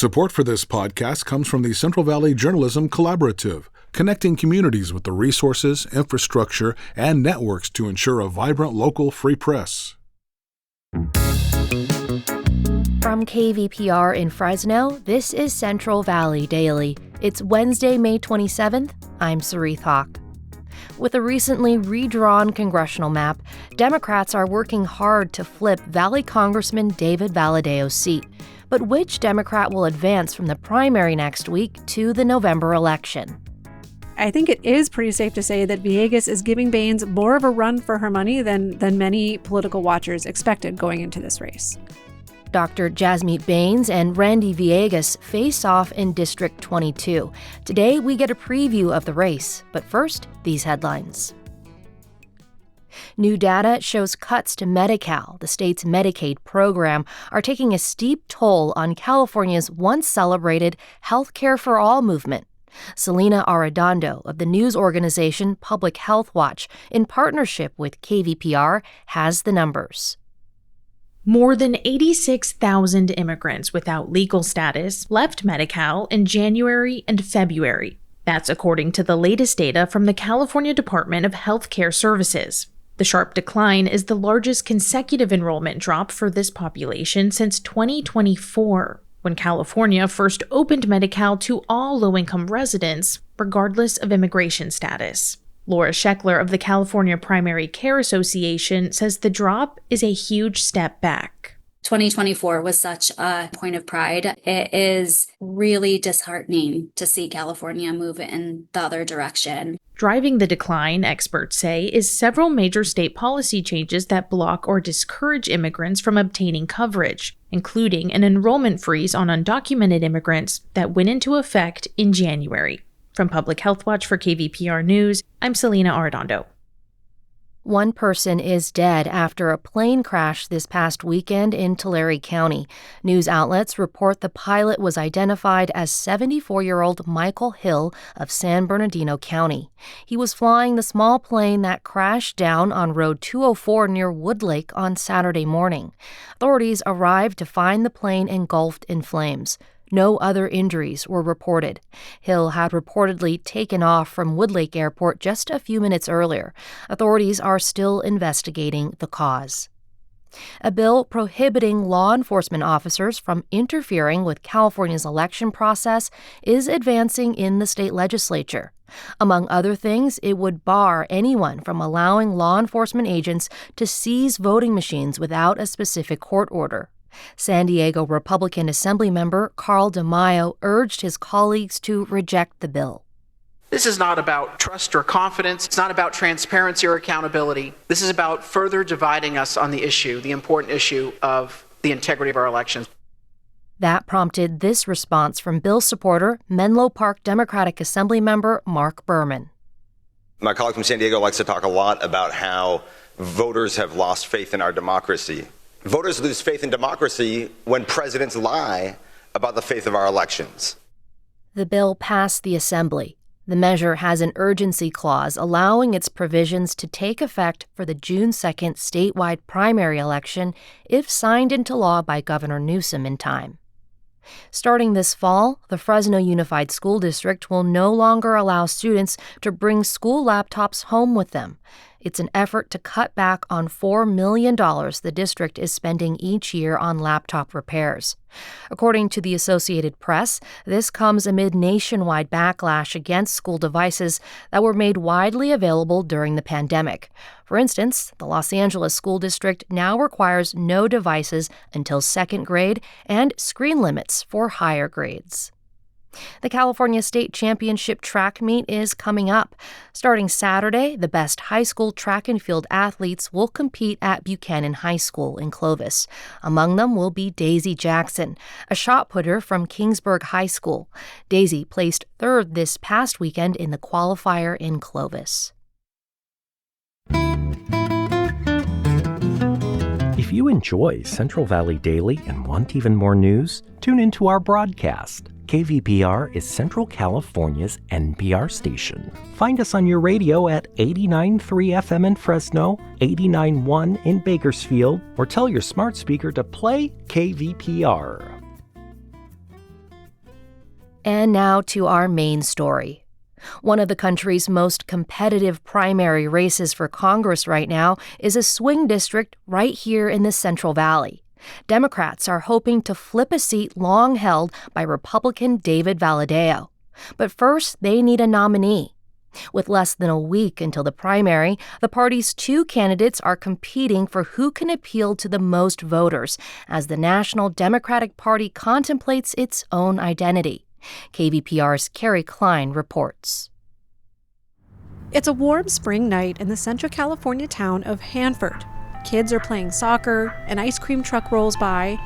Support for this podcast comes from the Central Valley Journalism Collaborative, connecting communities with the resources, infrastructure, and networks to ensure a vibrant local free press. From KVPR in Fresno, this is Central Valley Daily. It's Wednesday, May 27th. I'm Sarith Hawk. With a recently redrawn congressional map, Democrats are working hard to flip Valley Congressman David Valadao's seat. But which Democrat will advance from the primary next week to the November election? I think it is pretty safe to say that Villegas is giving Baines more of a run for her money than many political watchers expected going into this race. Dr. Jasmeet Baines and Randy Villegas face off in District 22. Today, we get a preview of the race. But first, these headlines. New data shows cuts to Medi-Cal, the state's Medicaid program, are taking a steep toll on California's once-celebrated Healthcare for All movement. Selena Arredondo of the news organization Public Health Watch, in partnership with KVPR, has the numbers. More than 86,000 immigrants without legal status left Medi-Cal in January and February. That's according to the latest data from the California Department of Healthcare Services. The sharp decline is the largest consecutive enrollment drop for this population since 2024, when California first opened Medi-Cal to all low-income residents, regardless of immigration status. Laura Scheckler of the California Primary Care Association says the drop is a huge step back. 2024 was such a point of pride. It is really disheartening to see California move in the other direction. Driving the decline, experts say, is several major state policy changes that block or discourage immigrants from obtaining coverage, including an enrollment freeze on undocumented immigrants that went into effect in January. From Public Health Watch for KVPR News, I'm Selena Arredondo. One person is dead after a plane crash this past weekend in Tulare County. News outlets report the pilot was identified as 74-year-old Michael Hill of San Bernardino County. He was flying the small plane that crashed down on Road 204 near Woodlake on Saturday morning. Authorities arrived to find the plane engulfed in flames. No other injuries were reported. Hill had reportedly taken off from Woodlake Airport just a few minutes earlier. Authorities are still investigating the cause. A bill prohibiting law enforcement officers from interfering with California's election process is advancing in the state legislature. Among other things, it would bar anyone from allowing law enforcement agents to seize voting machines without a specific court order. San Diego Republican Assemblymember Carl DeMaio urged his colleagues to reject the bill. This is not about trust or confidence. It's not about transparency or accountability. This is about further dividing us on the issue, the important issue of the integrity of our elections. That prompted this response from bill supporter, Menlo Park Democratic Assemblymember Mark Berman. My colleague from San Diego likes to talk a lot about how voters have lost faith in our democracy. Voters lose faith in democracy when presidents lie about the faith of our elections. The bill passed the Assembly. The measure has an urgency clause allowing its provisions to take effect for the June 2nd statewide primary election if signed into law by Governor Newsom in time. Starting this fall, the Fresno Unified School District will no longer allow students to bring school laptops home with them. It's an effort to cut back on $4 million the district is spending each year on laptop repairs. According to the Associated Press, this comes amid nationwide backlash against school devices that were made widely available during the pandemic. For instance, the Los Angeles School District now requires no devices until second grade and screen limits for higher grades. The California State Championship track meet is coming up. Starting Saturday, the best high school track and field athletes will compete at Buchanan High School in Clovis. Among them will be Daisy Jackson, a shot putter from Kingsburg High School. Daisy placed third this past weekend in the qualifier in Clovis. If you enjoy Central Valley Daily and want even more news, tune into our broadcast. KVPR is Central California's NPR station. Find us on your radio at 89.3 FM in Fresno, 89.1 in Bakersfield, or tell your smart speaker to play KVPR. And now to our main story. One of the country's most competitive primary races for Congress right now is a swing district right here in the Central Valley. Democrats are hoping to flip a seat long held by Republican David Valadao. But first, they need a nominee. With less than a week until the primary, the party's two candidates are competing for who can appeal to the most voters as the National Democratic Party contemplates its own identity. KVPR's Kerry Klein reports. It's a warm spring night in the Central California town of Hanford. Kids are playing soccer, an ice cream truck rolls by,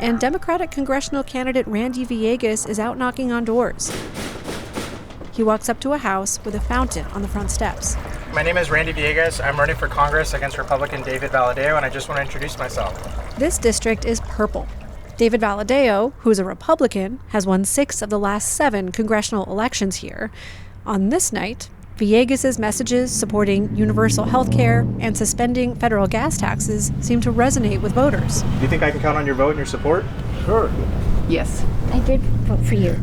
and Democratic congressional candidate Randy Villegas is out knocking on doors. He walks up to a house with a fountain on the front steps. My name is Randy Villegas. I'm running for Congress against Republican David Valadao, and I just want to introduce myself. This district is purple. David Valadao, who's a Republican, has won 6 of the last 7 congressional elections here. On this night, Villegas' messages supporting universal health care and suspending federal gas taxes seem to resonate with voters. Do you think I can count on your vote and your support? Sure. Yes. I did vote for you.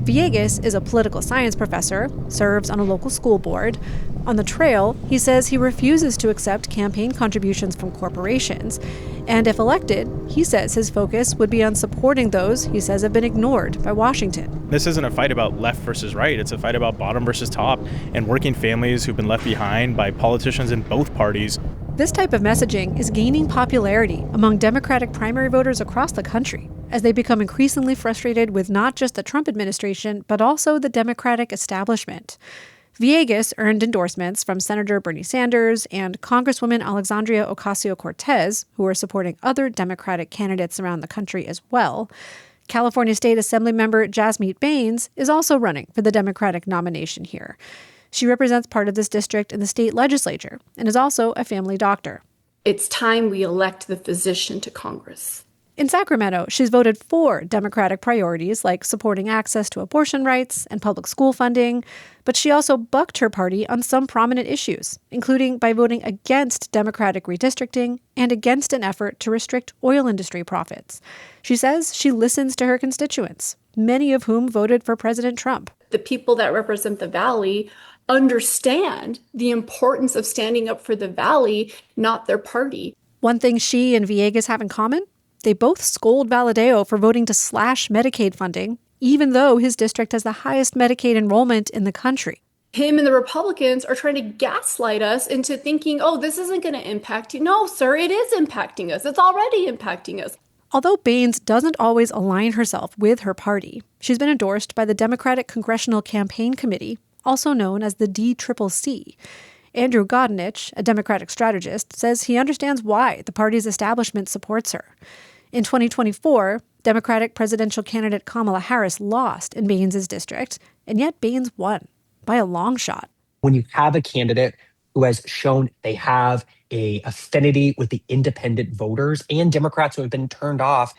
Villegas is a political science professor, serves on a local school board. On the trail, he says he refuses to accept campaign contributions from corporations. And if elected, he says his focus would be on supporting those he says have been ignored by Washington. This isn't a fight about left versus right. It's a fight about bottom versus top and working families who've been left behind by politicians in both parties. This type of messaging is gaining popularity among Democratic primary voters across the country as they become increasingly frustrated with not just the Trump administration, but also the Democratic establishment. Villegas earned endorsements from Senator Bernie Sanders and Congresswoman Alexandria Ocasio-Cortez, who are supporting other Democratic candidates around the country as well. California State Assemblymember Jasmeet Bains is also running for the Democratic nomination here. She represents part of this district in the state legislature and is also a family doctor. It's time we elect the physician to Congress. In Sacramento, she's voted for Democratic priorities like supporting access to abortion rights and public school funding, but she also bucked her party on some prominent issues, including by voting against Democratic redistricting and against an effort to restrict oil industry profits. She says she listens to her constituents, many of whom voted for President Trump. The people that represent the Valley understand the importance of standing up for the Valley, not their party. One thing she and Villegas have in common? They both scold Valadao for voting to slash Medicaid funding, even though his district has the highest Medicaid enrollment in the country. Him and the Republicans are trying to gaslight us into thinking, oh, this isn't going to impact you. No, sir, it is impacting us. It's already impacting us. Although Bains doesn't always align herself with her party, she's been endorsed by the Democratic Congressional Campaign Committee, also known as the DCCC. Andrew Godinich, a Democratic strategist, says he understands why the party's establishment supports her. In 2024, Democratic presidential candidate Kamala Harris lost in Bains' district, and yet Bains won by a long shot. When you have a candidate who has shown they have an affinity with the independent voters and Democrats who have been turned off,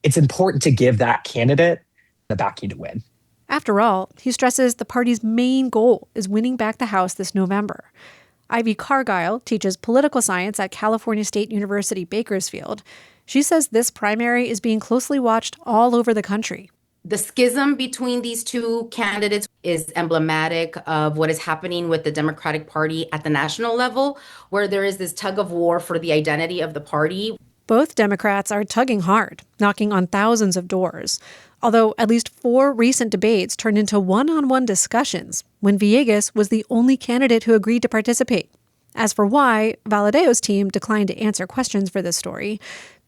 it's important to give that candidate the backing to win. After all, he stresses the party's main goal is winning back the House this November. Ivy Cargile teaches political science at California State University, Bakersfield. She says this primary is being closely watched all over the country. The schism between these two candidates is emblematic of what is happening with the Democratic Party at the national level, where there is this tug of war for the identity of the party. Both Democrats are tugging hard, knocking on thousands of doors. Although at least 4 recent debates turned into one-on-one discussions when Villegas was the only candidate who agreed to participate. As for why, Valadao's team declined to answer questions for this story.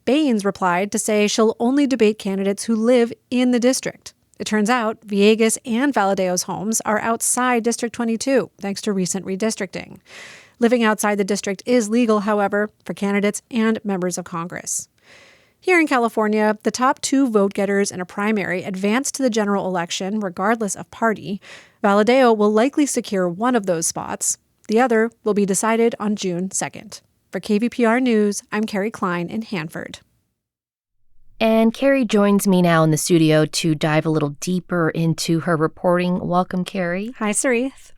Bains replied to say she'll only debate candidates who live in the district. It turns out Villegas and Valadao's homes are outside District 22, thanks to recent redistricting. Living outside the district is legal, however, for candidates and members of Congress. Here in California, the top 2 vote-getters in a primary advance to the general election regardless of party. Valadao will likely secure one of those spots. The other will be decided on June 2nd. For KVPR News, I'm Kerry Klein in Hanford. And Kerry joins me now in the studio to dive a little deeper into her reporting. Welcome, Kerry. Hi, Sarith.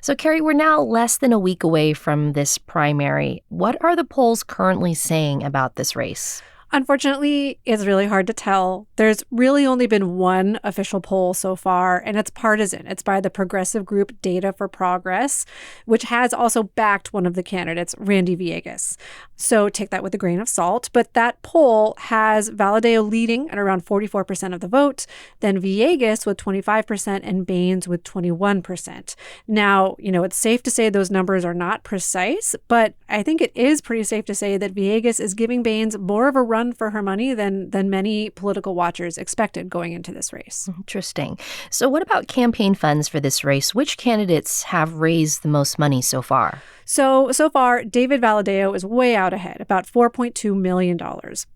So, Kerry, we're now less than a week away from this primary. What are the polls currently saying about this race? Unfortunately, it's really hard to tell. There's really only been one official poll so far, and it's partisan. It's by the progressive group Data for Progress, which has also backed one of the candidates, Randy Villegas. So take that with a grain of salt. But that poll has Valadao leading at around 44% of the vote, then Villegas with 25%, and Baines with 21%. Now, it's safe to say those numbers are not precise, but I think it is pretty safe to say that Villegas is giving Baines more of a run for her money than many political watchers expected going into this race. Interesting. So what about campaign funds for this race? Which candidates have raised the most money so far? So far, David Valadao is way out ahead, about $4.2 million.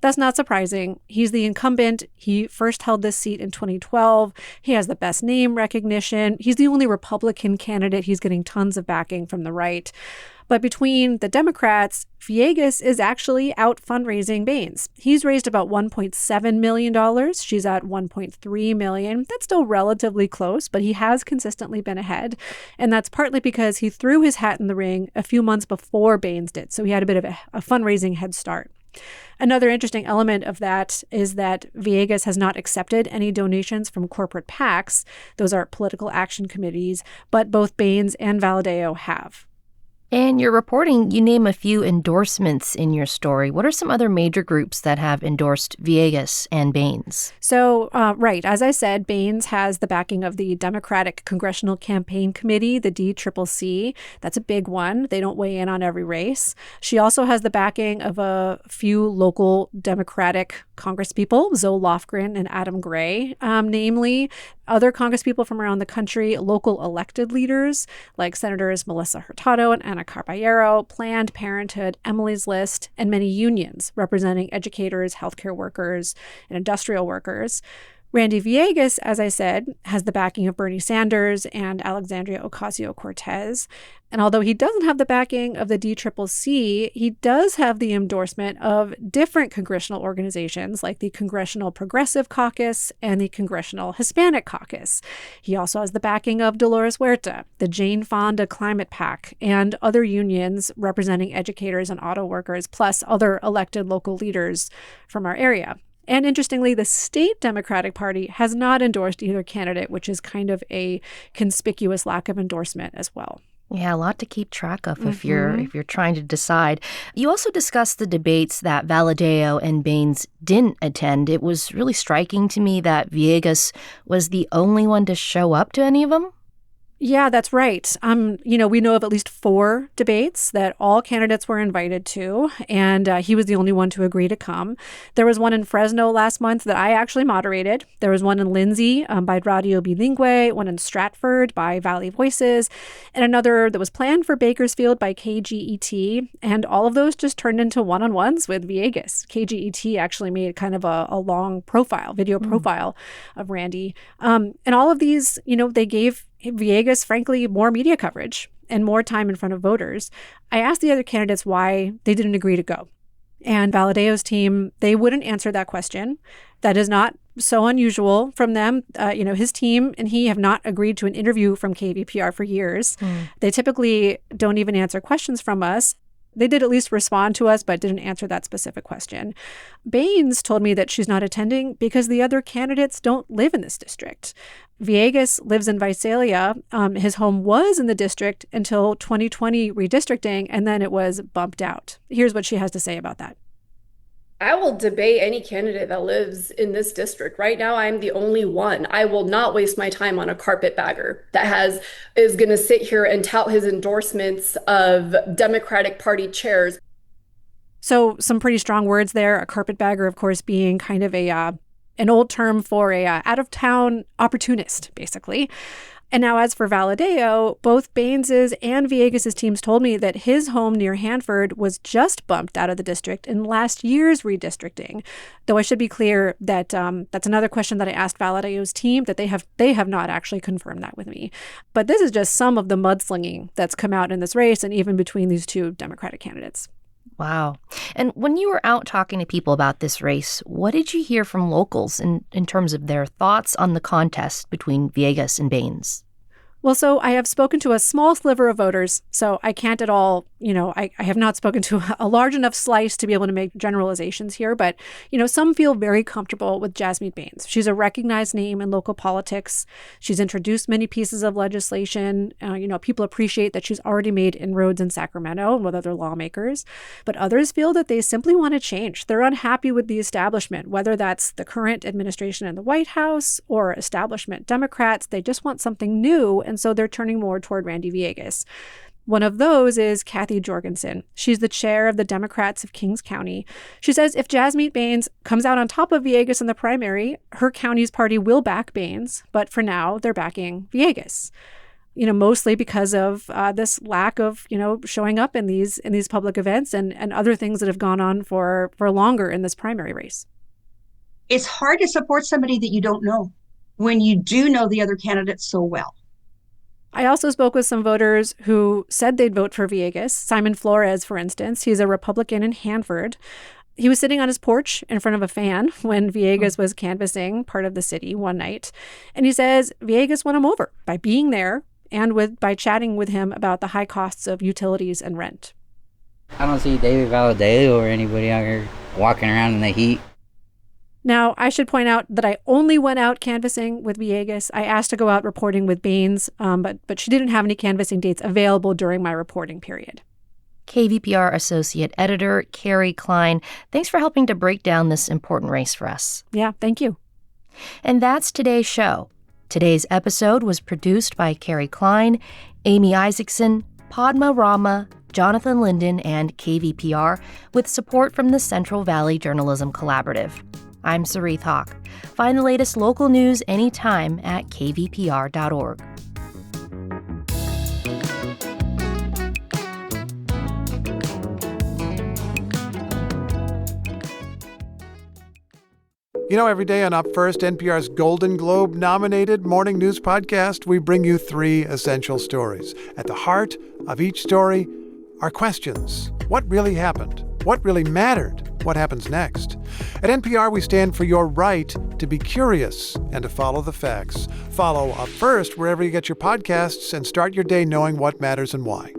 That's not surprising. He's the incumbent. He first held this seat in 2012. He has the best name recognition. He's the only Republican candidate. He's getting tons of backing from the right. But between the Democrats, Villegas is actually out fundraising Baines. He's raised about $1.7 million. She's at $1.3 million. That's still relatively close, but he has consistently been ahead. And that's partly because he threw his hat in the ring a few months before Baines did. So he had a bit of a fundraising head start. Another interesting element of that is that Villegas has not accepted any donations from corporate PACs. Those are political action committees, but both Baines and Valadao have. And you're reporting you name a few endorsements in your story. What are some other major groups that have endorsed Villegas and Baines? So, right, as I said, Baines has the backing of the Democratic Congressional Campaign Committee, the DCCC. That's a big one. They don't weigh in on every race. She also has the backing of a few local Democratic congresspeople, Zoe Lofgren and Adam Gray, namely other congresspeople from around the country, local elected leaders like Senators Melissa Hurtado and Ana Caballero, Planned Parenthood, Emily's List, and many unions representing educators, healthcare workers, and industrial workers. Randy Villegas, as I said, has the backing of Bernie Sanders and Alexandria Ocasio-Cortez. And although he doesn't have the backing of the DCCC, he does have the endorsement of different congressional organizations like the Congressional Progressive Caucus and the Congressional Hispanic Caucus. He also has the backing of Dolores Huerta, the Jane Fonda Climate PAC, and other unions representing educators and auto workers, plus other elected local leaders from our area. And interestingly, the state Democratic Party has not endorsed either candidate, which is kind of a conspicuous lack of endorsement as well. Yeah, a lot to keep track of if you're trying to decide. You also discussed the debates that Valadao and Baines didn't attend. It was really striking to me that Villegas was the only one to show up to any of them. Yeah, that's right. We know of at least 4 debates that all candidates were invited to, and he was the only one to agree to come. There was one in Fresno last month that I actually moderated. There was one in Lindsay by Radio Bilingüe, one in Stratford by Valley Voices, and another that was planned for Bakersfield by KGET, and all of those just turned into one-on-ones with Villegas. KGET actually made kind of a long video profile of Randy. And all of these, they gave Villegas, frankly, more media coverage and more time in front of voters. I asked the other candidates why they didn't agree to go. And Valadao's team, they wouldn't answer that question. That is not so unusual from them. His team and he have not agreed to an interview from KVPR for years. They typically don't even answer questions from us. They did at least respond to us, but didn't answer that specific question. Baines told me that she's not attending because the other candidates don't live in this district. Villegas lives in Visalia. His home was in the district until 2020 redistricting, and then it was bumped out. Here's what she has to say about that. I will debate any candidate that lives in this district. Right now, I'm the only one. I will not waste my time on a carpetbagger that is going to sit here and tout his endorsements of Democratic Party chairs. So some pretty strong words there. A carpetbagger, of course, being kind of an old term for a out-of-town opportunist, basically. And now as for Valadao, both Baines's and Villegas' teams told me that his home near Hanford was just bumped out of the district in last year's redistricting. Though I should be clear that that's another question that I asked Valadao's team, that they have not actually confirmed that with me. But this is just some of the mudslinging that's come out in this race and even between these two Democratic candidates. Wow. And when you were out talking to people about this race, what did you hear from locals in terms of their thoughts on the contest between Villegas and Baines? Well, so I have spoken to a small sliver of voters, so I can't at all, I have not spoken to a large enough slice to be able to make generalizations here, but, some feel very comfortable with Jasmeet Bains. She's a recognized name in local politics. She's introduced many pieces of legislation. People appreciate that she's already made inroads in Sacramento and with other lawmakers. But others feel that they simply want to change. They're unhappy with the establishment, whether that's the current administration in the White House or establishment Democrats. They just want something new, and so they're turning more toward Randy Villegas. One of those is Kathy Jorgensen. She's the chair of the Democrats of Kings County. She says if Jasmeet Bains comes out on top of Villegas in the primary, her county's party will back Bains, but for now, they're backing Villegas. Mostly because of this lack of, showing up in these public events and other things that have gone on for longer in this primary race. It's hard to support somebody that you don't know when you do know the other candidates so well. I also spoke with some voters who said they'd vote for Villegas. Simon Flores, for instance, he's a Republican in Hanford. He was sitting on his porch in front of a fan when Villegas was canvassing part of the city one night. And he says Villegas won him over by being there and by chatting with him about the high costs of utilities and rent. I don't see David Valadao or anybody out here walking around in the heat. Now, I should point out that I only went out canvassing with Villegas. I asked to go out reporting with Bains, but she didn't have any canvassing dates available during my reporting period. KVPR Associate Editor Kerry Klein, thanks for helping to break down this important race for us. Yeah, thank you. And that's today's show. Today's episode was produced by Kerry Klein, Amy Isaacson, Padma Rama, Jonathan Linden, and KVPR, with support from the Central Valley Journalism Collaborative. I'm Sarith Hawk. Find the latest local news anytime at kvpr.org. Every day on Up First, NPR's Golden Globe-nominated morning news podcast, we bring you 3 essential stories. At the heart of each story are questions. What really happened? What really mattered? What happens next? At NPR, we stand for your right to be curious and to follow the facts. Follow Up First wherever you get your podcasts and start your day knowing what matters and why.